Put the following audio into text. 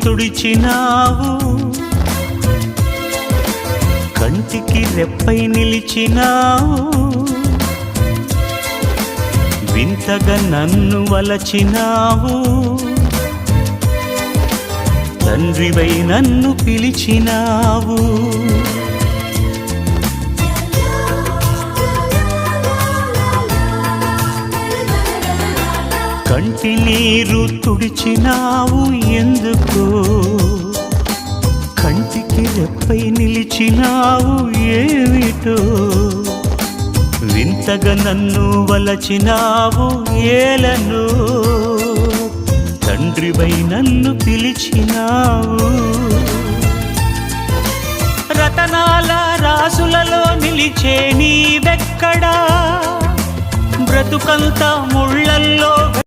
తుడిచినావు, కంటికి రెప్పై నిలిచినావు, వింతగా నన్ను వలచినావు, తండ్రివై నన్ను పిలిచినావు. కంటి నీరు తుడిచినావు ఎందుకో, కంటికి రెప్పై నిలిచినావు ఏమిటో, వింతగా నన్ను వలచినావు ఏలను, తండ్రివై నన్ను పిలిచినావు. రతనాల రాసులలో నిలిచే నీవెక్కడా, బ్రతుకంతా ముళ్ళల్లో